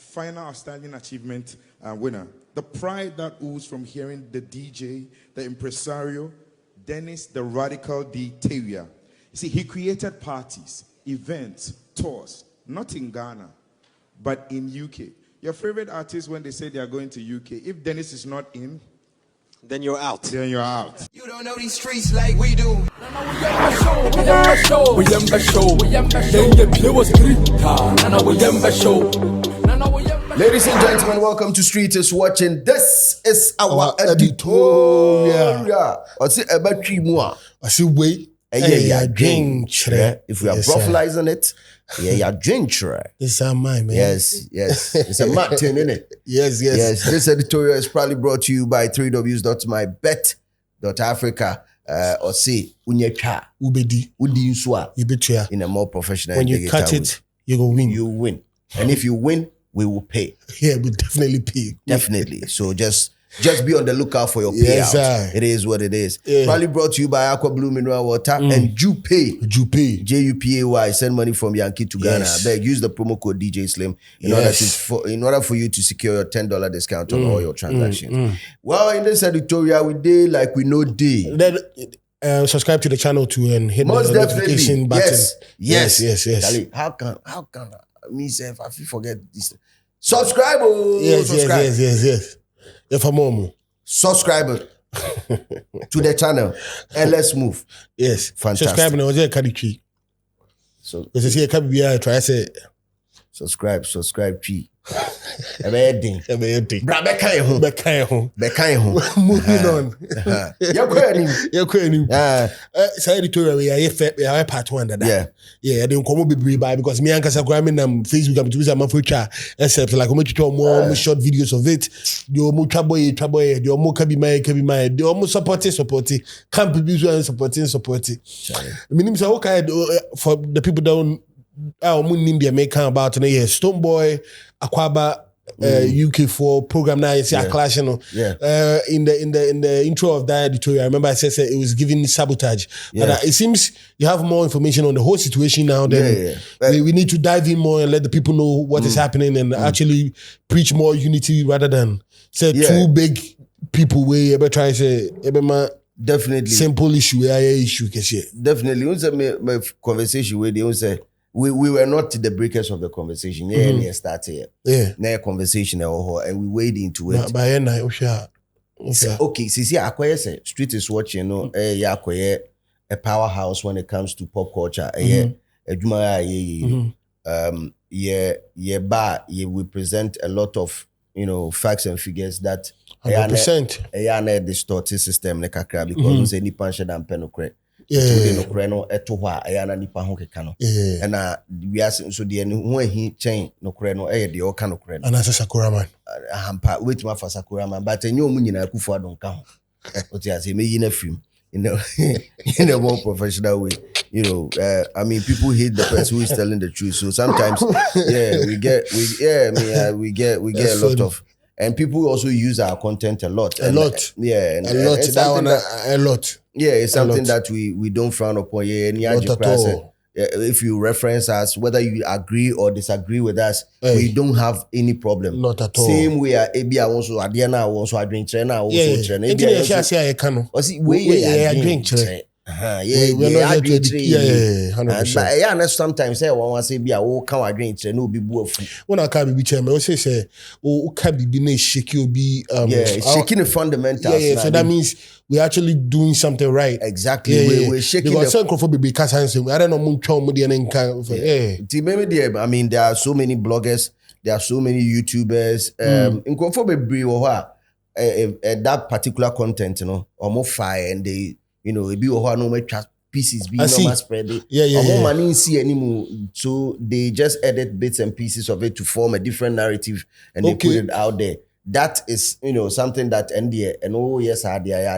final outstanding achievement winner. The pride that oozes from hearing the DJ, the impresario, Dennis the Radical D. Tawia. See, he created parties, events, tours, not in Ghana, but in UK. Your favorite artist, when they say they are going to UK, if Dennis is not in, then you're out. Then you're out. You don't know these streets like we do. Ladies and gentlemen, welcome to Street is Watching. This is our editorial. I see a battery more. I see wait. If we are brothalizing it, drink. It's a mine, man. Yes. It's a Martin, isn't it? Yes. This editorial is probably brought to you by 3ws.mybet.africa. Or say, Unyecha, Ubedi, Udi Uswa, Ubetia. In a more professional when you cut it, you go win. You win. And if you win, we will pay. Yeah, we definitely pay. Definitely. So just be on the lookout for your payout. Yes, sir. It is what it is. Yeah. Probably brought to you by Aqua Blue Mineral Water and Jupay. Jupay. Send money from Yankee to Ghana. Yes. I beg, use the promo code DJ Slim in order for you to secure your $10 discount on all your transactions. Well, in this editorial, we did like we know day. Then subscribe to the channel too and hit Most the notification button. Yes. Charlie, how can me say if I forget this? Subscribe. Yes. If I'm on. Subscribe to the channel and let's move. Yes. Fantastic. Subscribe and I was there carry key. So if you see a copy, try to say subscribe tree. Moving on. Say editorial we are part one that. Yeah, they come be by because me and Kasagram on Facebook am to use my future except like we to more short videos of it. The omo trouble, the omo can be my, the omo supporting, can't be visual supporting. Meaning so okay for the people down India make about Stonebwoy, Akwaaba, UK4 program now. You see a clash, in the intro of that editorial. I remember I said it was giving sabotage. But it seems you have more information on the whole situation now. Then we need to dive in more and let the people know what is happening and actually preach more unity rather than say two big people where you ever try to say definitely simple issue definitely. My conversation where they say. We were not the breakers of the conversation. Yeah, started. Yeah, conversation and we wade into it. Okay, see, Akwaaba say Street is Watching. Akwaaba a powerhouse when it comes to pop culture. We present a lot of facts and figures that 100% distorted system because any punch and penocre. And we are so the when he chain no creno the all kind of creno and as a Sakura man wait my for Sakura man but you munina kufu don't count what you say me in a film in a more professional way. I mean, people hate the person who is telling the truth. So sometimes we get a lot of. And people also use our content a lot. A lot. Yeah. A lot. A lot. Yeah, it's something that we don't frown upon. Not at all. If you reference us, whether you agree or disagree with us, we don't have any problem. Not at all. Same way, Abi, I also Adiana, I also drink trainer, I also train. I drink train. We're not here to 100%. But sometimes say one want say be a can drink train no be buofu. When I can be chairman, I say can be shake you be shaking the fundamentals. So that means we're actually doing something right. Exactly. We're shaking because some crowd be because I don't know I mean, there are so many bloggers, there are so many YouTubers. In that particular content, or more fire and they it be no pieces be no spread it. More money see anymore. So they just edit bits and pieces of it to form a different narrative and they put it out there. That is, something that NDA and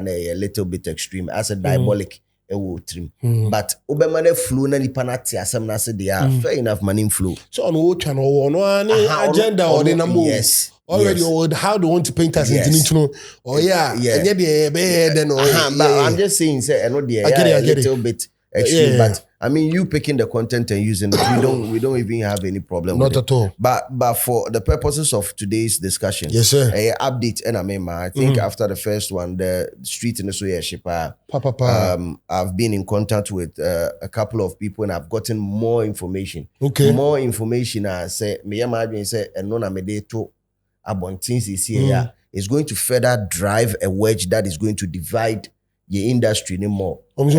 a little bit extreme as a diabolic trim. But Obama flew na nipanati asamna se they are fair enough money flow. So on what channel agenda or the number. Yes. Already, how do you want to paint us into know? Oh, but I'm just saying, say, I know a little bit extreme. But I mean, you picking the content and using it, we don't even have any problem Not with at all. But for the purposes of today's discussion, yes, sir. Update and I think after the first one, the street in the Soya I've been in contact with a couple of people and I've gotten more information. Okay. More information. I say, me say, and no na me de to abontins is here. Is going to further drive a wedge that is going to divide the industry anymore. There will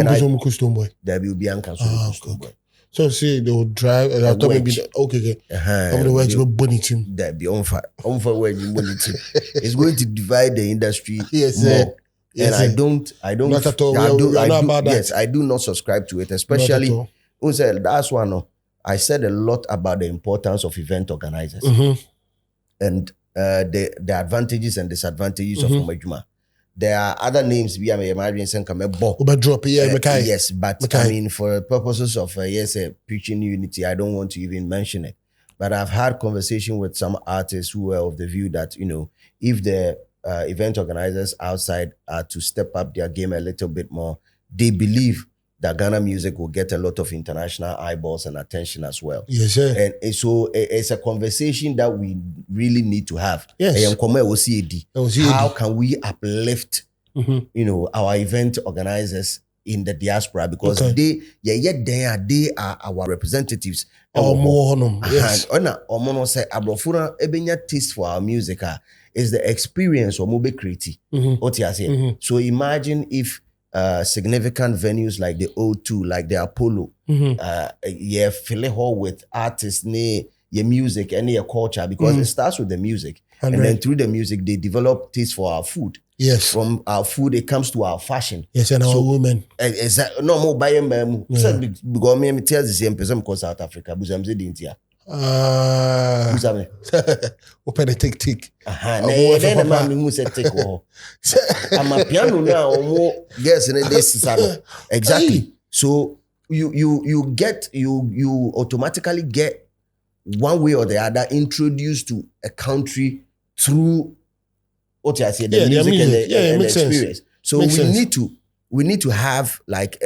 be Stonebwoy. So see, they will drive. I thought maybe okay. The wedge will bunny team. That be on fire wedge bunny team. It's going to divide the industry more. Yes, and I don't. Not at all. Yes, I do not subscribe to it. Especially, that's one. I said a lot about the importance of event organizers and the advantages and disadvantages of Omejuma. There are other names we are imagining drop yes, but I mean for purposes of preaching unity, I don't want to even mention it. But I've had conversation with some artists who were of the view that if the event organizers outside are to step up their game a little bit more, they believe that Ghana music will get a lot of international eyeballs and attention as well. Yes, sir. And so it's a conversation that we really need to have. Yes. How can we uplift, our event organizers in the diaspora? Because they are our representatives. Yes. Say abrofuna ebenya taste for our music is the experience or mobile creative. What you say? So imagine if significant venues like the O2, like the Apollo, fill a hall with artists, your music and your culture, because it starts with the music. 100. And then through the music, they develop taste for our food. Yes. From our food, it comes to our fashion. Yes, and our women. No more buying them. Because me tell the same person because South Africa, because I'm saying here. Open a tick. Then a man who said take I'm a piano now. Yes, and this exactly. So you automatically get one way or the other introduced to a country through what I say, the music and the experience. So we need to have like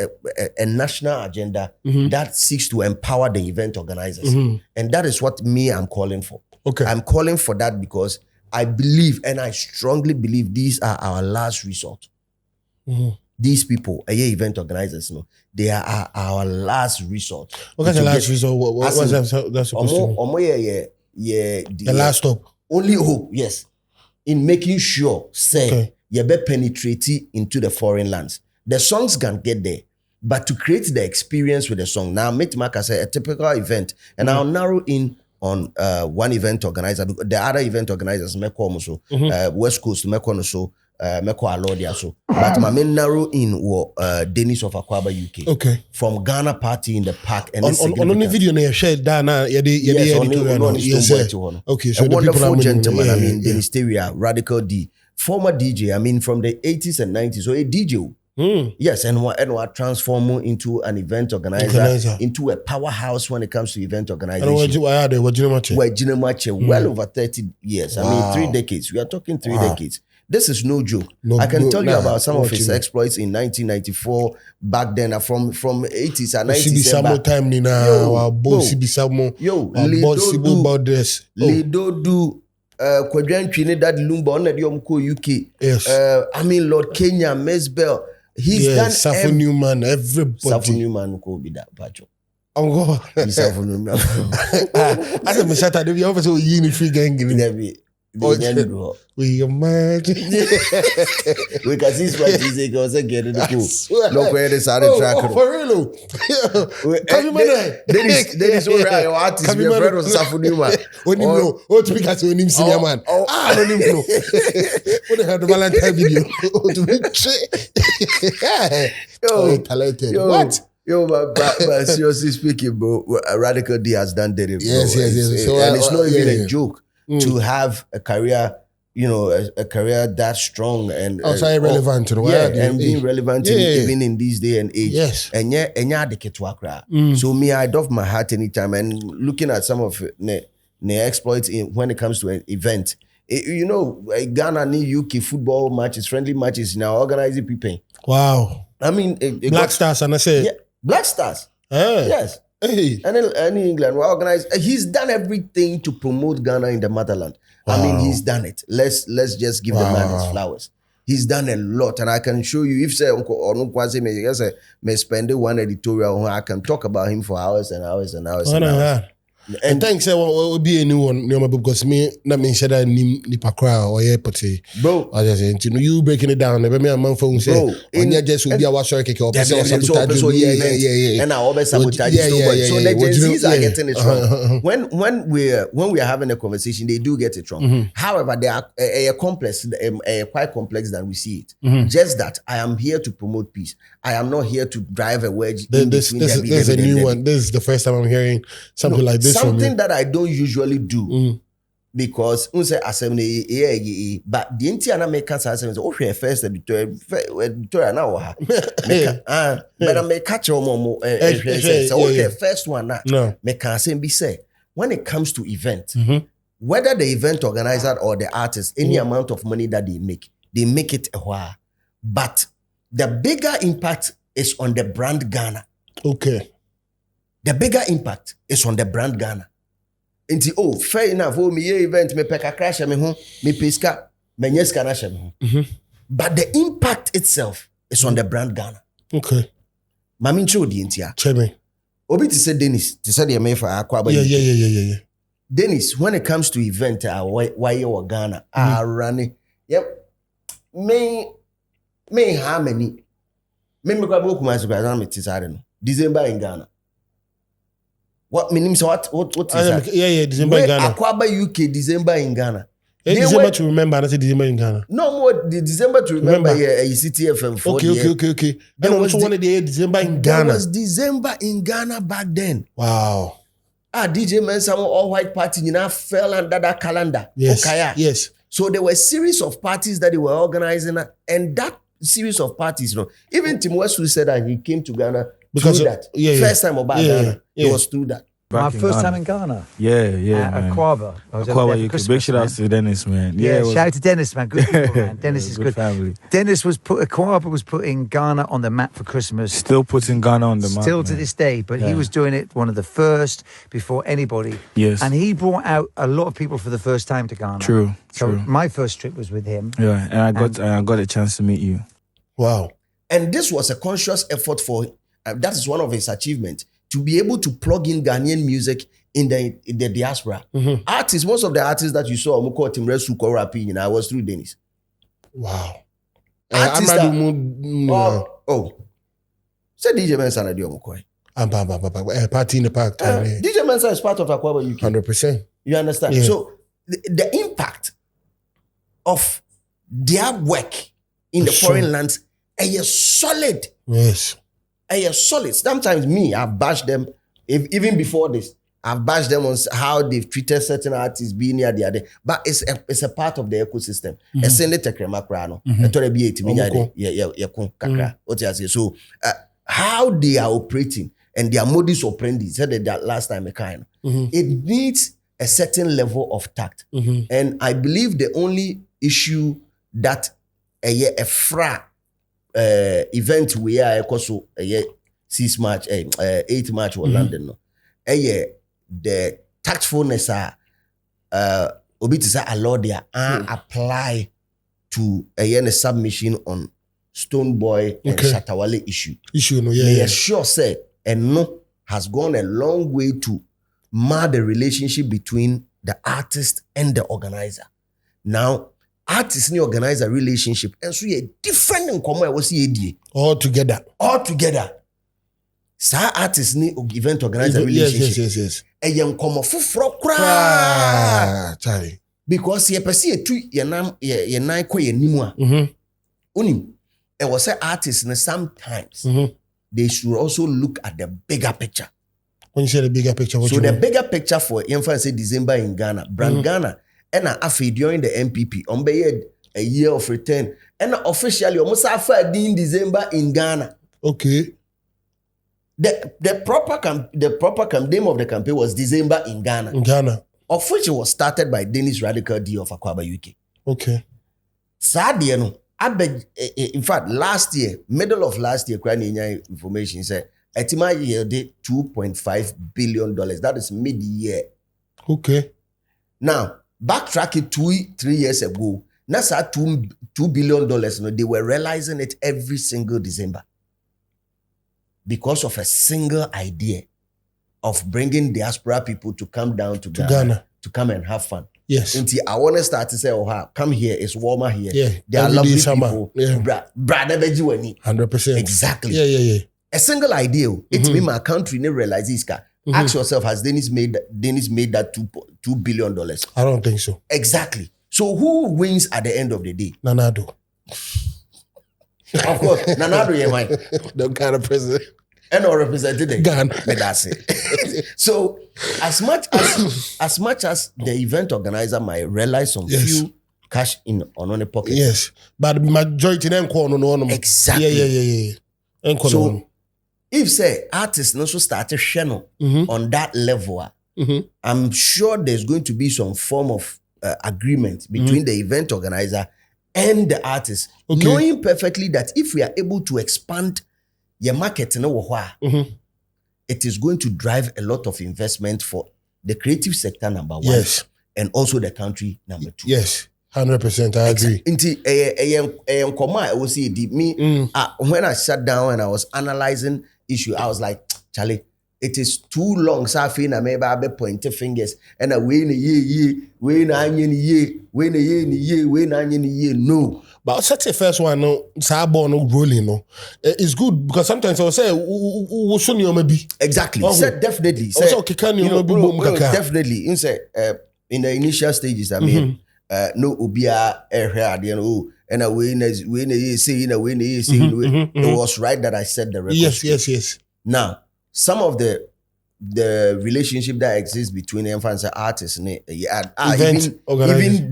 a national agenda that seeks to empower the event organizers. And that is what I'm calling for. Okay. I'm calling for that because I believe, and I strongly believe, these are our last resort. These people, event organizers, they are our last resort. What is the last resort? What's that supposed to mean? The last stop. Only hope, yes. In making sure, you better penetrate into the foreign lands. The songs can get there, but to create the experience with the song. Now, Mark say a typical event, and I'll narrow in on one event organizer. The other event organizers, West Coast, Meko Alordia, so. But my main narrow in were Dennis of Akwaaba, UK. Okay. From Ghana Party in the Park. And on the video, you shared that now. Okay, so a wonderful gentleman. Dennis Teria, Radical D, former DJ. From the 80s and 90s. So a DJ. Yes, and we're transforming into an event organizer, into a powerhouse when it comes to event organization. And well over 30 years. 3 decades. We are talking 3 decades. This is no joke. I can tell you about some of his exploits in 1994, back then, from 80s and 90s. Lido do Quadrant Trinidad Lumba on the UK. Yes. Lord Kenya, Mesbel. He's done Safo Newman, everybody. Safo Newman could be that pacho. Oh God. Safo Newman. As a Mashata, they also a unitary gang. We imagine. We can see what he's saying. Because again, no where they started tracking. For real. There is all right. Artist, we are friends of Safo Newman. When you know, to be as when him senior man. I don't even know. What they had the Valentine video. Talented. What? But seriously speaking, bro, Radical D has done it. Yes. So, and it's not even a joke. To have a career, a career that strong and relevant, and being relevant even in this day and age. Yes, and so me, I doff my heart anytime. And looking at some of the exploits when it comes to an event, Ghana need UK football matches, friendly matches now, organizing people. Wow. Black Stars, and I say, Black Stars. Yes. Hey. And in England, we organized. He's done everything to promote Ghana in the motherland. Wow. I mean, he's done it. Let's just give the man his flowers. He's done a lot, and I can show you. If say may spend one editorial, I can talk about him for hours and hours and hours. And thanks, I will be a new one, because me, not me, said I need pakra or airport. Bro, I just saying, you breaking it down. Maybe a man phone say, and you just will be our circuit or sabotage. And I always sabotage. So the Gen Zs are getting it wrong. When we are having a conversation, they do get it wrong. However, they are quite complex than we see it. Just that I am here to promote peace. I am not here to drive a wedge. This is a new one. This is the first time I'm hearing something like this. Something that I don't usually do because unse assembly but the Indiana makers assembly okay first Victoria now but I may catch more okay first one now make assembly say when it comes to event whether the event organizer or the artist any amount of money that they make it a while but the bigger impact is on the brand Ghana. Okay. The bigger impact is on the brand Ghana. Inti fair enough. Me event me peka crash me ho me peska me nyeska na shem. But the impact itself is on the brand Ghana. Okay. Mami ncho di intia. Cheme. Obi to say Dennis. To say the me for Akwaaba. Yeah. Dennis, when it comes to event, why you Ghana? Running. Yep. Me how many? Me kwa boku masukwa me tisare December in Ghana. What means what is that? Yeah, December in Ghana. Akwaaba UK, December in Ghana. December to remember, I say December in Ghana. No more the December to remember here, CTFM 4. Okay. And also one of the December in Ghana. There was December in Ghana back then. Wow. DJ Mensa all white party, fell under that calendar. Yes. Okaya. Yes. So there were a series of parties that they were organizing, and that series of parties, even Tim Westwood said that he came to Ghana because through that. First time about Ghana, it was through that. My first time in Ghana. Yeah, man. Akwaaba. Akwaaba, you could big shout out to Dennis, man. Yeah, shout out to Dennis, man. Good people, man. Dennis is good. Family. Dennis Akwaaba was putting Ghana on the map for Christmas. Still putting Ghana on the map. Still to this day, but he was doing it one of the first before anybody. Yes. And he brought out a lot of people for the first time to Ghana. True. So my first trip was with him. Yeah, and I got a chance to meet you. Wow. And this was a conscious effort for that is one of his achievements, to be able to plug in Ghanaian music in the diaspora. Artists, most of the artists that you saw, Muko Timre Suko rapping, I was through Dennis. Wow. Artists say DJ Mensa na dio Mukoi. Party in the park. DJ Mensa is part of Akwaaba UK. 100%. You understand? Yeah. So the impact of their work in the foreign lands is solid. Yes. Solid. Sometimes I've bashed them, even before this, I've bashed them on how they've treated certain artists being near the other. But it's a part of the ecosystem. So how they are operating and their modus operandi, said that last time, it needs a certain level of tact. And I believe the only issue that a fra event we are also 6 March, 8 March or London. The tactfulness obi to say Alordia apply to a submission on Stonebwoy and Shatawale issue. Sure say and no has gone a long way to mar the relationship between the artist and the organizer. Now, artist and organizer relationship and so a different in common was all together. Sa artist ni event organizer relationship. Yes. A young common fufro because ye perceive tu ye nine ko ye nimwa. Unim. And was say artists and sometimes they should also look at the bigger picture. When you say the bigger picture, what so you the mean? bigger picture for say December in Ghana, brand Ghana, and after during the MPP, on a year of return, and officially almost after December in Ghana. Okay. The proper name of the campaign was December in Ghana. Of which it was started by Dennis Radical D of Akwaaba UK. Okay. Sadly, in fact, last year, middle of last year, information said Etima yielded $2.5 billion. That is mid-year. Okay. Now, backtrack it 3 years ago. That's at $2 billion. They were realizing it every single December because of a single idea of bringing diaspora people to come down to Ghana to come and have fun. Yes. Until I want to start to say, come here, it's warmer here. Yeah. They are lovely people. Yeah. 100%. Exactly. Yeah. A single idea. It means my country never realize this. Ask yourself, has Dennis made that $2 billion? I don't think so. Exactly. So who wins at the end of the day? Nanado. Of course, Nanado, yeah, mine. The kind of president. And or represented Ghana. That's it. So as much as the event organizer might realize some few cash in on the pocket. Yes. But the majority then call on Exactly. Yeah. So if say artists also start a channel on that level, I'm sure there's going to be some form of agreement between the event organizer and the artist, knowing perfectly that if we are able to expand your market, it is going to drive a lot of investment for the creative sector, number one. Yes. And also the country, number two. Yes. 100%. I agree. When I sat down and I was analyzing issue, I was like, Charlie, it is too long. So I feel I may be pointing fingers and I win a year, no. But such a first one, no, Sabo no rolling, no. It's good because sometimes I'll say, maybe. Exactly. Definitely. Definitely. In the initial stages, I mean, no ubia and a win it was right that I said the record. Yes. Now, some of the relationship that exists between infants and artists, even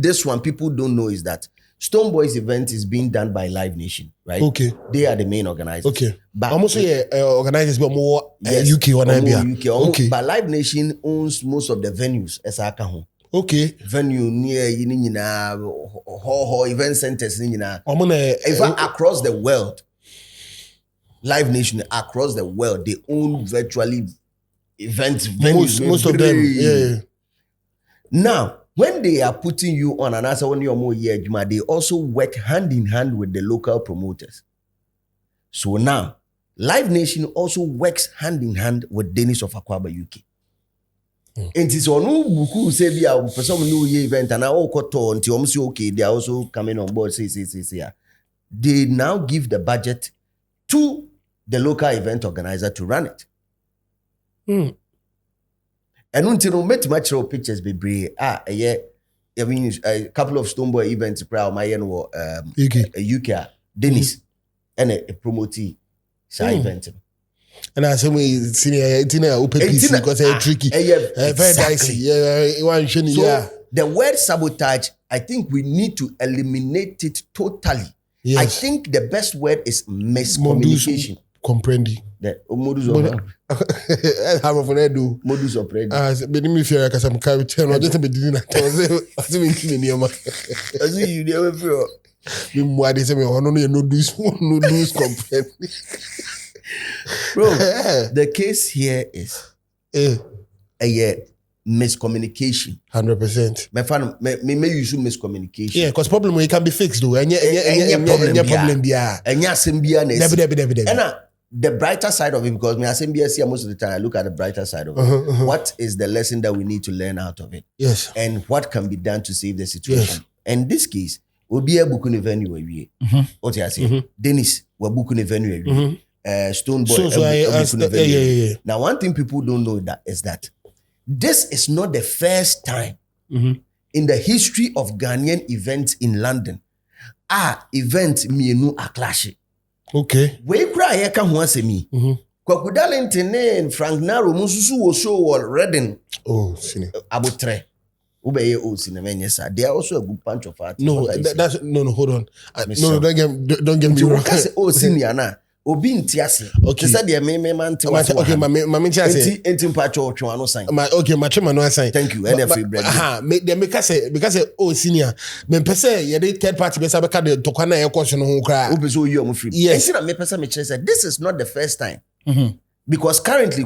this one people don't know is that Stonebwoy's event is being done by Live Nation, right? Okay. They are the main organizers. Okay. But almost organizers but more UK or UK. Okay. But Live Nation owns most of the venues as Akaho. Okay. Venue near event centers even across the world. Live Nation across the world, they own virtually events venues. Most of them. Yeah. Now, when they are putting you on an answer when you're more year, they also work hand in hand with the local promoters. So now, Live Nation also works hand in hand with Dennis of Akwaaba UK. And it's on who say they are for some new year event and now okay, they are also coming on board. They now give the budget to the local event organizer to run it. And until we met much pictures be brave. I mean a couple of Stonebwoy events proud my UK Dennis and a promotee event. And I say we senior open PC because it's tricky. Very dicey. So the word sabotage, I think we need to eliminate it totally. Yes. I think the best word is miscommunication. Comprendi. The modus operandi. Modus operandi. But me fear because I'm carrying ten or just be doing that. I see you never feel. Me they say me no lose comprendi. Bro, the case here is a miscommunication. 100%. My friend, may use miscommunication. Yeah, because problem it can be fixed though. Any problem there. The brighter side of it, because me I most of the time I look at the brighter side of it. What is the lesson that we need to learn out of it? Yes. And what can be done to save the situation? Yes. In this case, we'll be able to venue away. What I say? Dennis, we're booking a venue away. Stonebwoy. Now, one thing people don't know is that this is not the first time in the history of Ghanaian events in London. Event mienu a clash. Okay. We cry here come once me. Kwakudalentene Frank Naro mususu wo show wall Reading. Oh, sine. Abutre. Ubeye o cinema nyesa. They are also a good bunch of artists. No, that's no. Hold on. No, don't get me wrong. Oh, senior na. Obi ntiase. Okay. Say the me man te. Okay, my ntiase. Enti mpacho otwe no sign. Okay, my chairman no sign. Thank you. And free bread. Because oh senior. Me pese ye the third party be say the tokwana e question no ho kra. Obi so you am free. Yes. Enti na me pese me chere say this is not the first time. Because currently,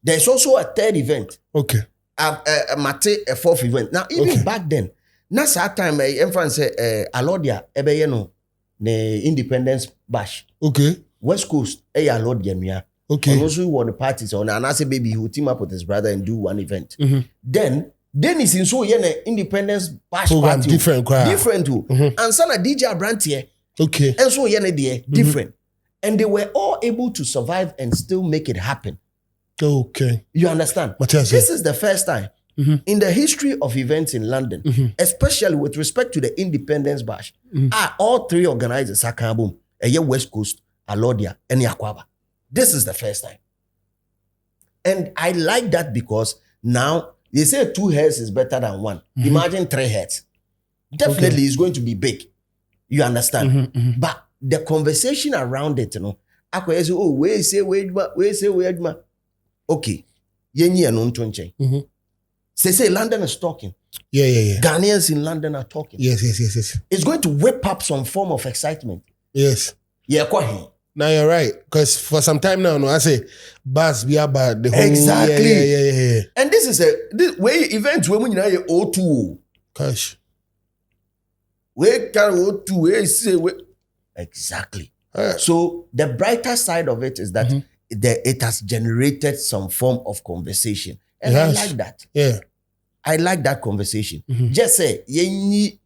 there's also a third event. Okay. A fourth event. Now, even back then, that's that time, everyone say, Alordia, the Independence Bash. Okay. West Coast, Alordia, okay. And also won the parties on, and I say, baby, he will team up with his brother and do one event. Then it's in so Independence Bash program party. Different too. And some DJ brand here. Okay. And so different. And they were all able to survive and still make it happen. Okay. You understand? This is the first time in the history of events in London, especially with respect to the Independence Bash, all three organizers are Kabum, West Coast, Alordia, and Akwaaba. This is the first time. And I like that because now they say 2 heads is better than 1. Imagine 3 heads. Definitely it's going to be big. You understand? But the conversation around it, okay. Say London is talking. Yeah. Ghanaians in London are talking. Yes. It's going to whip up some form of excitement. Yes. Yeah, quite. Now you're right. Because for some time now, I say, bus be about the whole. Exactly. Yeah. And this is this way event when you know your O2. Gosh. Where can O2? Where say exactly. So the brighter side of it is that it has generated some form of conversation. And I like that. Yeah. I like that conversation. Just say, ye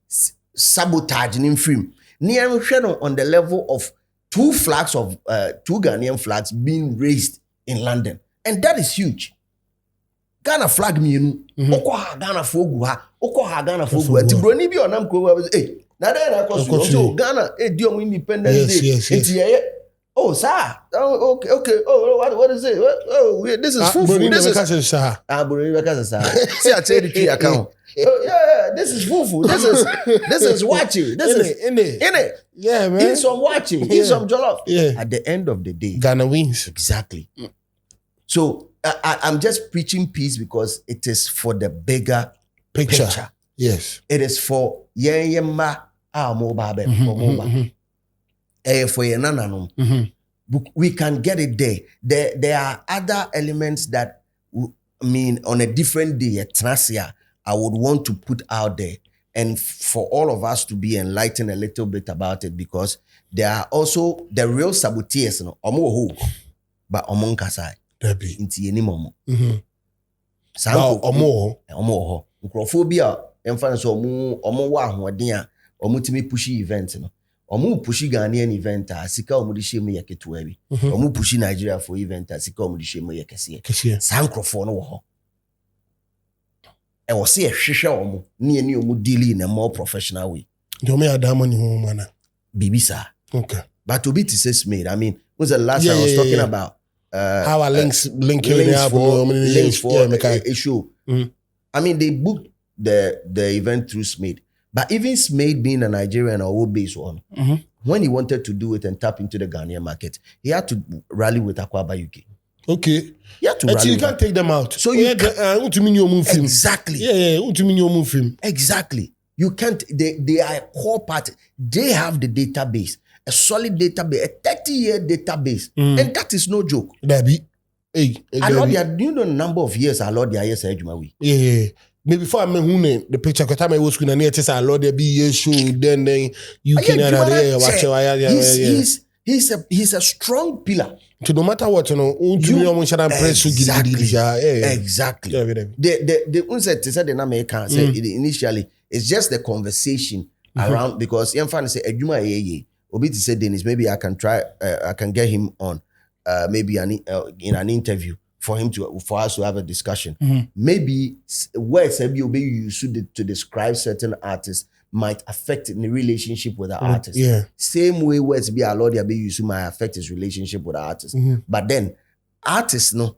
sabotage in film. Near on the level of 2 flags of 2 Ghanaian flags being raised in London. And that is huge. Ghana flag me, Okoha Ghana Foguha, Okoha Ghana Foguha. Tibroni bi onam ko hey. Now then I so Ghana Independence Day. Yes. Oh, sir. Oh, okay. Oh, what is it? Oh, this is fufu. This is See, I tell you the account. Yeah. This is fufu. This is watching. This is in it. Yeah, man. Eat some watching. Eat some jollof. Yeah. At the end of the day, Ghana wins. Exactly. So I'm just preaching peace because it is for the bigger picture. Yes. It is for yemma mobabe for yenananum. We can get it there. There are other elements that on a different day, I would want to put out there, and for all of us to be enlightened a little bit about it, because there are also the real saboteurs, but among kasai. Inti yeni momo. Omo microphobia emfa so omo wa ahoden a omo timi pushi event no. Omo pushi Ghanaian event a sika omo de shemu yeketo abi. Omo pushi Nigeria for event a sika omo de shemu yekese. Sankrofo no wo ho. E wo se ehwehwe omo ne ani omo deal in a more professional way. You may have money home man. Bibisa. Okay. But to be made, I mean, was the last I was talking about how our links for issue. I mean, they booked the event through Smade. But even Smade being a Nigerian or based one, when he wanted to do it and tap into the Ghanaian market, he had to rally with Akwaaba UK. Okay. You have to rally. You can't take them out. So you exactly. Yeah. Exactly. You can't. They are a core part. They have the database, a solid database, a 30-year database, and that is no joke. Alordia, do you know the number of years Alordia yes Ejmawi? Yeah. Maybe before I met the picture, because time I was going to say Alordia be year show, then you can he's a strong pillar. So no matter what, exactly. Initially, it's just the conversation around, because Yemfan say Ejuma Obi to say Dennis, maybe I can try, I can get him on, maybe in an interview for us to have a discussion. Maybe words you use to describe certain artists might affect in the relationship with the artist. Yeah. Same way words be Alordia be used might affect his relationship with the artist. But then artists no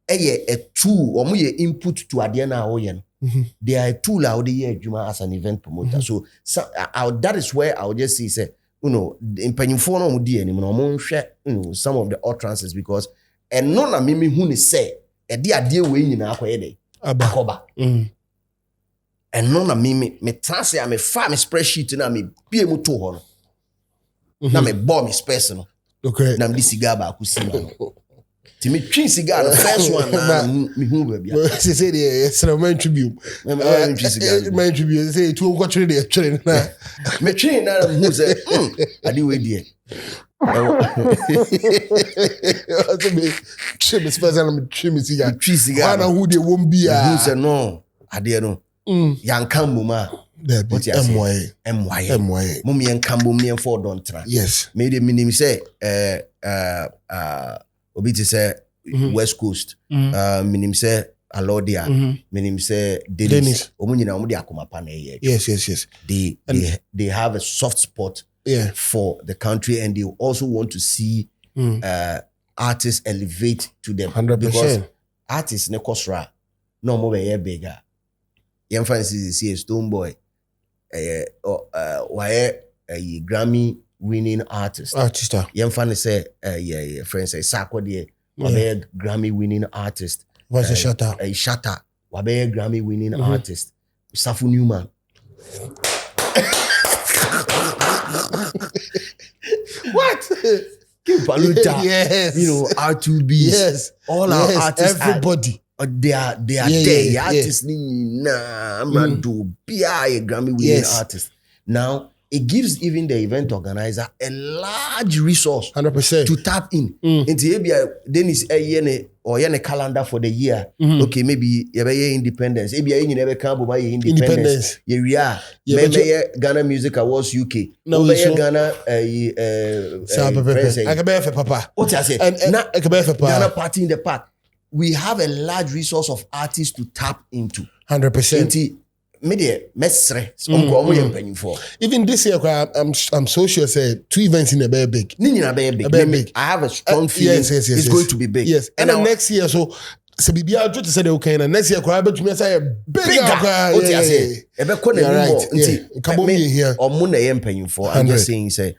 a tool or more input to Adiana Oyen. They are a tool out there as an event promoter. So that is where I would just say, in Pennyphone some of the utterances, because and none of me who say a dear way in Akwaaba. And none of me translate I'm a farm spreadsheet and I me be able to hold. Now me bomb is personal. Okay. Nam di cigar ba ku si no. Ti me twin cigar the first one na me hu ba bia. Say it's a man tribute. Man tribute. Man tribute say two go trade dey trade na. Me twin na hu say adi we die. Trim special me trim cigar. Twin cigar. Na who dey won be Who say no ade no. Yanka muma. What you say? MY. Mummy and Cambo me and for don't try. Yes. Made me say Obiti say West Coast. Minim say Alordia. Minim say Dennis. Omunina omudi akoma pane. Yes. They have a soft spot for the country, and they also want to see artists elevate to them. 100%. Because artists ne kosra no more bigger. Young Francis is Stonebwoy. Why a Grammy winning artist. Young Fanny say, friends say, Sako de, wabe Grammy winning artist. What's a shutter? A shutter. Wabe Grammy winning artist. Safu Newman. What? Paluta. Yes. You know, R2B. Yes. All our artists. Everybody. They are there. Artists I'm not do be a Grammy winning artist. Now it gives even the event organizer a large resource 100% to tap in. Into then is a year or a calendar for the year. Okay, maybe you independence. Maybe you never come by independence. Yeah, Ghana Music Awards UK. No, Ghana I can bear for Papa. What I say? And I can bear for Papa. Ghana Party in the Park. We have a large resource of artists to tap into. 100%. Even this year, I'm so sure. Say 2 events in a very big. I have a strong feeling. It's going to be big. Yes, and then next year, so Bibi I'll just say okay. And next year, I bet you say bigger. Right. Come on here. Or Muna Empaying for. I'm just saying, say.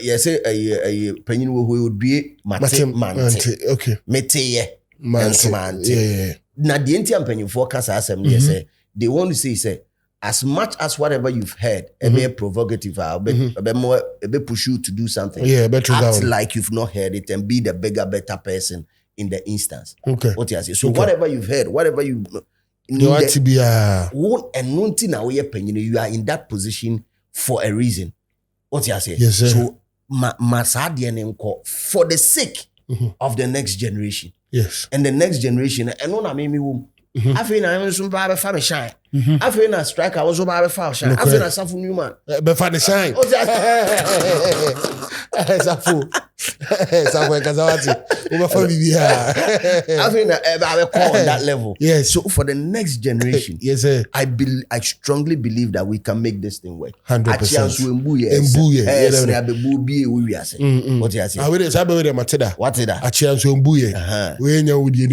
Yes, a penny who would be Mate. Okay. Mete. Now the entire penny forecast assembly say they want to say as much as whatever you've heard a bit provocative a bit push you to do something, act like you've not heard it and be the bigger better person in the instance. Okay. What you say? So whatever you've heard, whatever you want to be you are in that position for a reason. What you say? Yes, sir. So for the sake of the next generation. Yes. And the next generation, and no, I mean, I feel I'm some bad family shine. I feel a striker, I was so bad foul shine. I feel a Safu Newman. But for the shine. Safu. Safu Kazawati. I feel I call on that level. Yes. So for the next generation, yes, sir. I strongly believe that we can make this thing work. 100%. What you say? What is that? A chance to mbuye. When you would be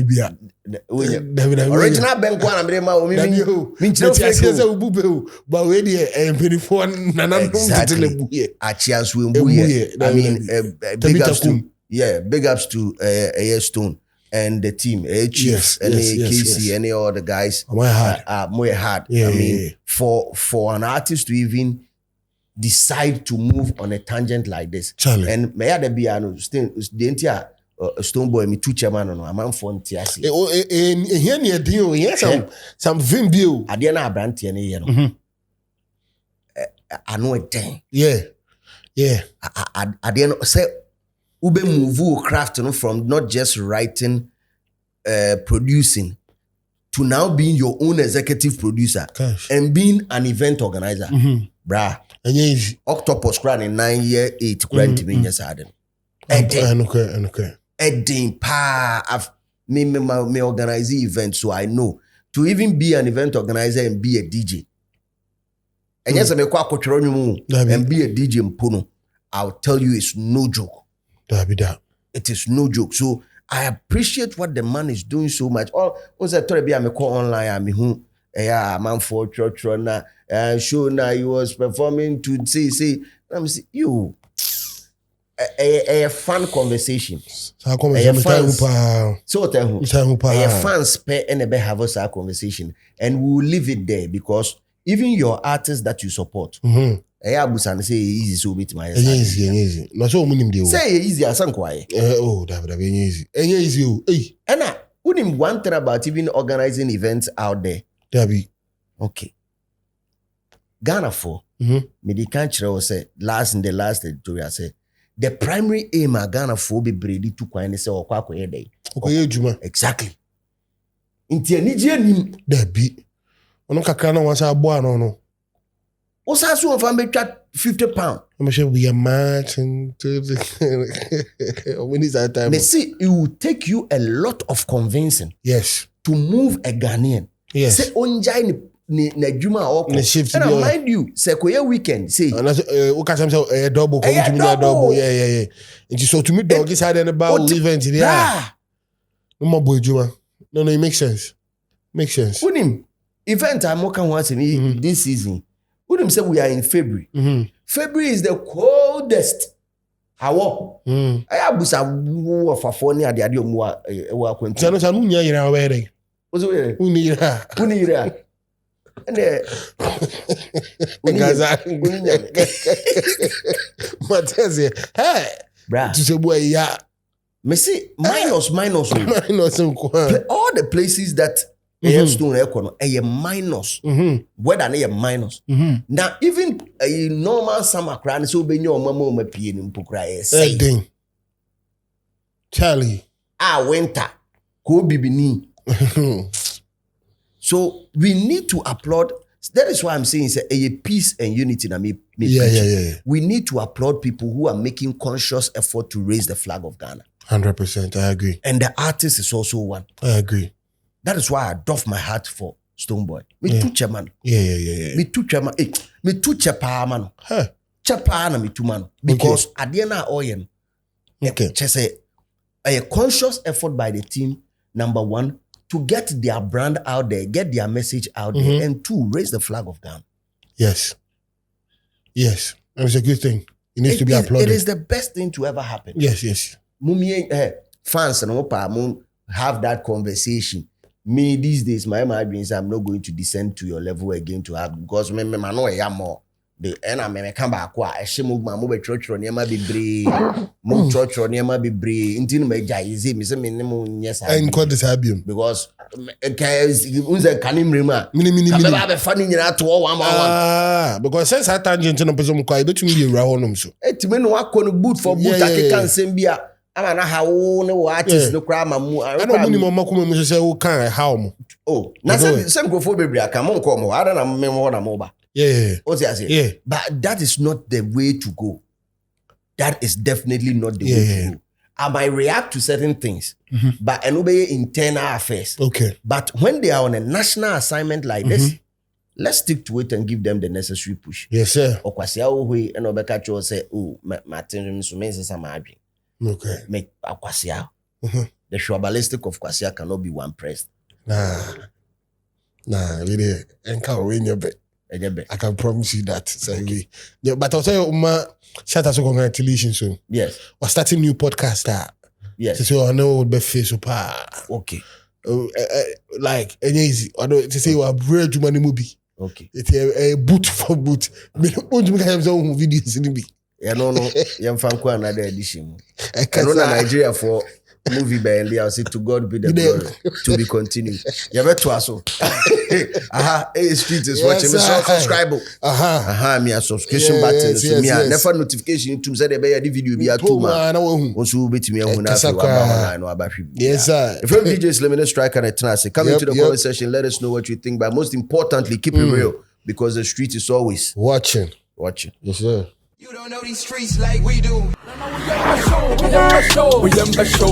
original bank one but when you penny for I mean big ups to Stone and the team, Chief, Casey, any other guys. More hard. I mean, for an artist to even decide to move on a tangent like this, and may there be the entire Stonebwoy me two chairman no am for ntiase here near deal yes some vim bill ade na abrantie ne ye no ano den ade no say ube move craft no from not just writing producing to now being your own executive producer. Gosh. And being an event organizer. Brah and easy Octopus cran in 9 year 8 grand to be yes okay Edding pa I've me organize events, so I know to even be an event organizer and be a DJ. And yes, I may and be a DJ in Puno. I'll tell you, it's no joke. It is no joke. So I appreciate what the man is doing so much. All was I told me I'm call online. I'm who man for church runner show now he was performing to say I'm see you. A fun conversation. So fans pay and have us our conversation, and we'll leave it there because even your artists that you support, Abusan say easy so bit my easy. No so munim dey. Say easy asan kwaye. Oh, that easy. Easy o. Hey. Ena, unim one thing about even organizing events out there. Dabi. Okay. Ghana for me the country was say last editorial say the primary aim of Ghana for be ready to kwani say okwa koye dey. Okoye juma. Exactly. Inti anije nim dabi. Ono kakra na wansa abo no. Osa so of am be £50. I'm sure we are marching to the when is that time? They see it will take you a lot of convincing. Yes. To move a Ghanaian. Yes. Say onjai ni juma oko. And I mind you, say koye weekend. Say. And that's say double. Double. Yeah. And so to me, dog is had about event there. No more boy juma. No, it makes sense. Makes sense. Unim event I'm working once this season. Unim say we are in February. February is the coldest. How? I abusa wo fafoni ade ade omu wa kwantu. Sano sanu nya yira were. Ozo were. Unira. And Gaza. Mateze. Hey. Bra. To say boy ya. Me see minus. All the places that Stone Econo a minus. Whether they minus. Now even a normal summer crown so be your mama me pie ni mpokra say. Ding. Charlie. Winter. Ko bibini. So we need to applaud. That is why I'm saying it's a peace and unity that me yeah. We need to applaud people who are making conscious effort to raise the flag of Ghana. 100%, I agree. And the artist is also one. I agree. That is why I doff my heart for Stonebwoy. Me too chairman. Yeah. Me too chairman. Me too chepa man. Chepa na me too man. Because at the end of oyen, just a conscious effort by the team, number one, to get their brand out there, get their message out there, and two, raise the flag of Ghana. Yes. And it's a good thing. It needs to be applauded. It is the best thing to ever happen. Yes. Fans and have that conversation. Me these days, my dreams, I'm not going to descend to your level again to have because me know I am more. The and me come back wa ehye mo be church niema bebre mo church niema bebre intinu me jaize me say me ne mo nyesa and call this habium because unze kanim rema me ba be fa ni nyina to one because since that tangent no person kwa betumi be ewura honom so etime no akọ no boot for boot akeka nsem bia ama na ha wo ne wo artist no kra ma mu ana mu ni mo makoma mu say wo kan how mo na sem grofo bebre aka mo nko mo ada na me mo na mo ba. Yeah. But that is not the way to go. That is definitely not the way to go. I might react to certain things, but and obey internal affairs. Okay. But when they are on a national assignment like this, let's stick to it and give them the necessary push. Yes, sir. Okwasia owe and obeka cho say, oh, Martin so mense sama adwin. Okay. Make Akwasia. The shwabalistic of Kwasia cannot be one pressed. Nah, really. Enka win your bet. I can promise you that. So but I'll tell you, shout out to congratulations. So yes, we're starting new podcast. Yes, so I know it will be face up. Okay, like easy. I know to say you are brave money movie. Okay, it's a boot for boot. Me don't have some videos in the yeah, no. Yam fanko another edition. I know Nigeria for movie by and I'll say to God be the glory to be continued. You better also. Street is watching me, so subscribe. Me a subscription button to me. Never notification to say the video be a 2 man. Also bet me on yes, sir. If you're DJs, let me know strike and a trance. Come into the comment section, let us know what you think. But most importantly, keep it real because the street is always watching. Yes, sir. You don't know these streets like we do. We show.